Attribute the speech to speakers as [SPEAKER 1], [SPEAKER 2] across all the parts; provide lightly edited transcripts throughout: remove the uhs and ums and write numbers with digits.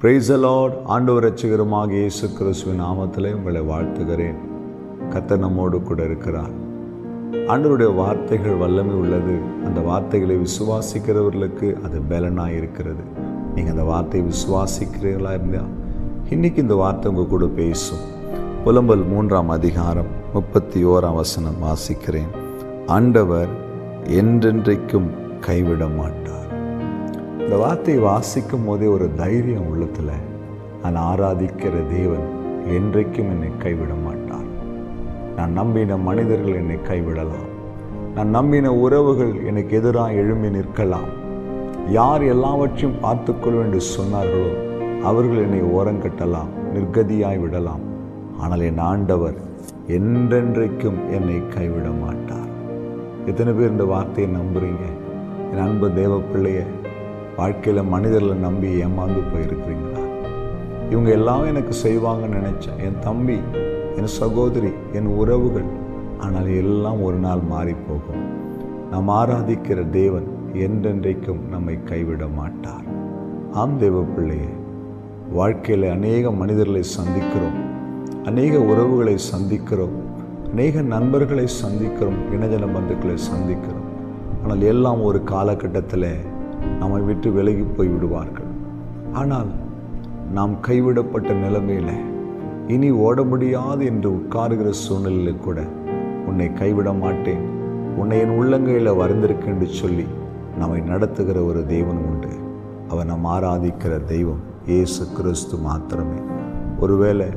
[SPEAKER 1] Praise the Lord. ஆண்டவர் இரட்சகருமாகிய இயேசு கிறிஸ்துவின் நாமத்திலே உங்களை வாழ்த்துகிறேன். கர்த்தர் நம்மோடு கூட இருக்கிறார். ஆண்டவருடைய வார்த்தைகள் வல்லமை உள்ளது. அந்த வார்த்தைகளை விசுவாசிக்கிறவர்களுக்கு அது பலனாக இருக்கிறது. நீங்கள் அந்த வார்த்தையை விசுவாசிக்கிறீர்களா இருந்தால் இன்னைக்கு இந்த வார்த்தை உங்கள் கூட பேசும். புலம்பல் 3ஆம் அதிகாரம் 31ஆம் வசனம் வாசிக்கிறேன். ஆண்டவர் என்றென்றைக்கும் கைவிட மாட்டார். இந்த வார்த்தையை வாசிக்கும் போதே ஒரு தைரியம் உள்ளத்தில், நான் ஆராதிக்கிற தேவன் என்றைக்கும் என்னை கைவிட மாட்டார். நான் நம்பின மனிதர்கள் என்னை கைவிடலாம், நான் நம்பின உறவுகள் எனக்கு எதிராக எழும்பி நிற்கலாம், யார் எல்லாவற்றையும் பார்த்துக்கொள்வேன் என்று சொன்னார்களோ அவர்கள் என்னை ஓரங்கட்டலாம், நிர்கதியாய் விடலாம். ஆனால் என் ஆண்டவர் என்றென்றைக்கும் என்னை கைவிட மாட்டார். எத்தனை பேர் இந்த வார்த்தையை நம்புறீங்க? என் அன்பு தேவ பிள்ளைய, வாழ்க்கையில் மனிதர்களை நம்பி ஏமாந்து போயிருக்கிறீங்களா? இவங்க எல்லாம் எனக்கு செய்வாங்கன்னு நினச்சேன், என் தம்பி, என் சகோதரி, என் உறவுகள். ஆனால் எல்லாம் ஒரு நாள் மாறி போகும். நாம் ஆராதிக்கிற தேவன் என்றென்றைக்கும் நம்மை கைவிட மாட்டார். ஆம் தேவ பிள்ளையே, வாழ்க்கையில் அநேக மனிதர்களை சந்திக்கிறோம், அநேக உறவுகளை சந்திக்கிறோம், அநேக நண்பர்களை சந்திக்கிறோம், இனஜன பந்துக்களை சந்திக்கிறோம். ஆனால் எல்லாம் ஒரு காலகட்டத்தில் நம்மை விட்டு விலகி போய் விடுவார்கள். ஆனால் நாம் கைவிடப்பட்ட நிலைமையில் இனி ஓட முடியாது என்று உட்காருகிற சூழ்நிலையில் கூட உன்னை கைவிட மாட்டேன், உன்னை என் உள்ளங்கையில் வரைந்திருக்கேன் என்று சொல்லி நம்மை நடத்துகிற ஒரு தெய்வன் உண்டு. அவர் நாம் ஆராதிக்கிற தெய்வம் இயேசு கிறிஸ்து மாத்திரமே. ஒருவேளை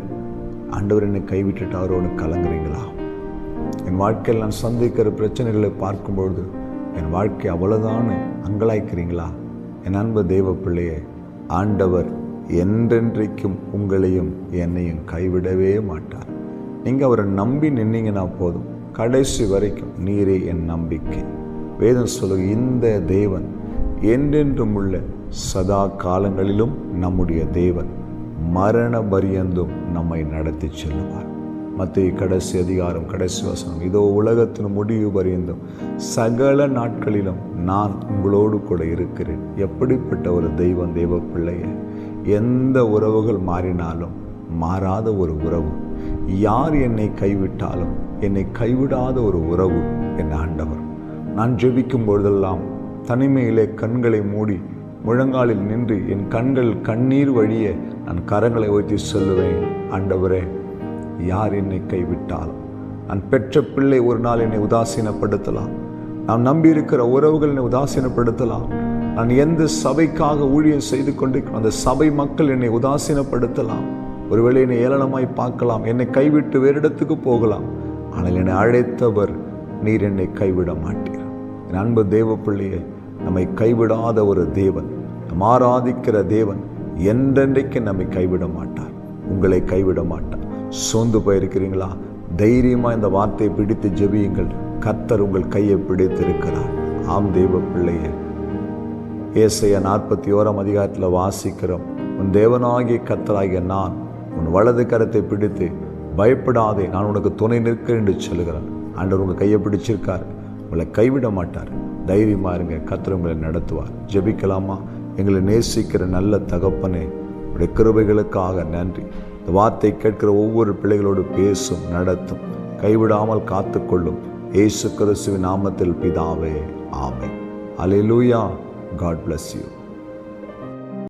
[SPEAKER 1] ஆண்டவர் என்னை கைவிட்டுட்டாரோன்னு கலங்குறீங்களா? என் வாழ்க்கையில் நான் சந்திக்கிற பிரச்சனைகளை பார்க்கும்பொழுது என் வாழ்க்கை அவ்வளோதான்னு அங்கலாய்க்கிறீங்களா? என் அன்பு தெய்வ பிள்ளையே, ஆண்டவர் என்றென்றைக்கும் உங்களையும் என்னையும் கைவிடவே மாட்டார். நீங்கள் அவரை நம்பி நின்னீங்கன்னா போதும், கடைசி வரைக்கும் நீரே என் நம்பிக்கை. வேதம் சொல்லுங்க, இந்த தேவன் என்றென்றும் உள்ள சதா காலங்களிலும் நம்முடைய தேவன், மரண பரியந்தும் நம்மை நடத்தி செல்லுவார். மத்திய கடைசி அதிகாரம் கடைசி வசனம், இதோ உலகத்தின் முடிவு பரியந்தும் சகல நாட்களிலும் நான் உங்களோடு கூட இருக்கிறேன். எப்படிப்பட்ட ஒரு தெய்வம் தேவ பிள்ளைய! எந்த உறவுகள் மாறினாலும் மாறாத ஒரு உறவு, யார் என்னை கைவிட்டாலும் என்னை கைவிடாத ஒரு உறவு என் ஆண்டவர். நான் ஜெபிக்கும் பொழுதெல்லாம் தனிமையிலே கண்களை மூடி முழங்காலில் நின்று என் கண்கள் கண்ணீர் வழிய நான் கரங்களை உயர்த்தி சொல்லுவேன், ஆண்டவரே, யார் என்னை கைவிட்டாலும், நான் பெற்ற பிள்ளை ஒரு நாள் என்னை உதாசீனப்படுத்தலாம், நான் நம்பியிருக்கிற உறவுகள் என்னை உதாசீனப்படுத்தலாம், நான் எந்த சபைக்காக ஊழியம் செய்து கொண்டிருக்கிறோம் அந்த சபை மக்கள் என்னை உதாசீனப்படுத்தலாம், ஒருவேளை என்னை ஏளனமாய் பார்க்கலாம், என்னை கைவிட்டு வேறு இடத்துக்கு போகலாம். ஆனால் என்னை அழைத்தவர் நீர் என்னை கைவிட மாட்டீர். என் அன்பு தேவ பிள்ளையை, நம்மை கைவிடாத ஒரு தேவன், நம் ஆராதிக்கிற தேவன் என்றென்றைக்கு நம்மை கைவிட மாட்டார், உங்களை கைவிட மாட்டார். சோர்ந்து போயிருக்கிறீங்களா? தைரியமாக இந்த வார்த்தையை பிடித்து ஜெபியுங்கள். கர்த்தர் உங்கள் கையை பிடித்திருக்கிறார். ஆம் தேவ பிள்ளையே, ஏசாயா 41ஆம் அதிகாரத்தில் வாசிக்கிறோம், உன் தேவனாகிய கர்த்தராகிய நான் உன் வலது கரத்தை பிடித்து பயப்படாதே, நான் உனக்கு துணை நிற்கிறேன் என்று சொல்லுகிறார். ஆண்டவர் உங்கள் கையை பிடிச்சிருக்கார், உங்களை கைவிட மாட்டார். தைரியமாக இருங்க, கர்த்தர் உங்களை நடத்துவார். ஜெபிக்கலாமா? எங்களை நேசிக்கிற நல்ல தகப்பனே, உடைய கிருபைகளுக்காக நன்றி. இந்த வார்த்தை கேட்கிற ஒவ்வொரு பிள்ளைகளோடு பேசும், நடத்தும், கைவிடாமல் காத்துக்கொள்ளும். இயேசு கிறிஸ்துவின் நாமத்தில் பிதாவே, ஆமென். அல்லேலூயா. God bless you.